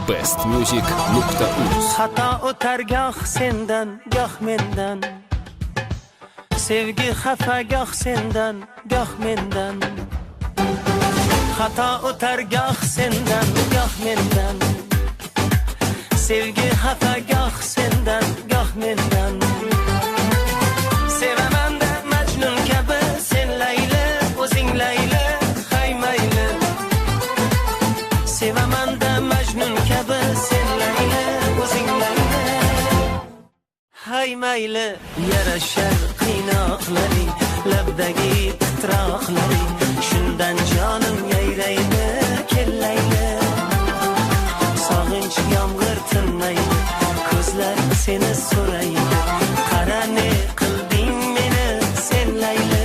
bestmusic.uz. Xato o'tar goh sendan, goh mendan. Sevgi xafa goh sendan, goh mendan. Xato o'tar goh sendan, goh mendan. Sevgi xafa goh sendan, goh mendan. Sevaman da Majnun kabi sen Layla, o'zing Layla, hay mayli. Sevaman da Majnun kabi sen Layla, o'zing Layla, hay mayli. Yarashar qiynoqlaring, labdagi titroqlaring, shundan jonim yayraydi, kellayli. Sog'inch yomg'ir tinmaydi, ko'zlar seni so'raydi. Qara ne qilding meni sen Layla.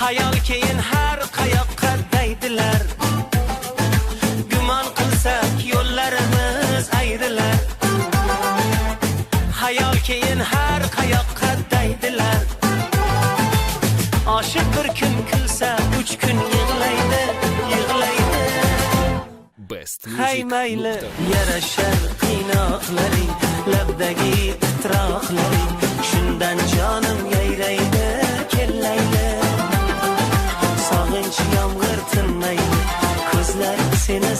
Hayal keyin har qayoqqa daydilar. Gumon qilsak yo'llarimiz ayrilar. Hayal keyin har qayoqqa daydilar. Oshiq bir kun kulsa, 3 kun yig'laydi, yig'laydi. Hay mayli, yarashar qiynoqlaring, labdagi titroqlaring, shundan jonim yayraydi, kellaydi. Sog'inch yomg'ir tinmaydi, ko'zlar seni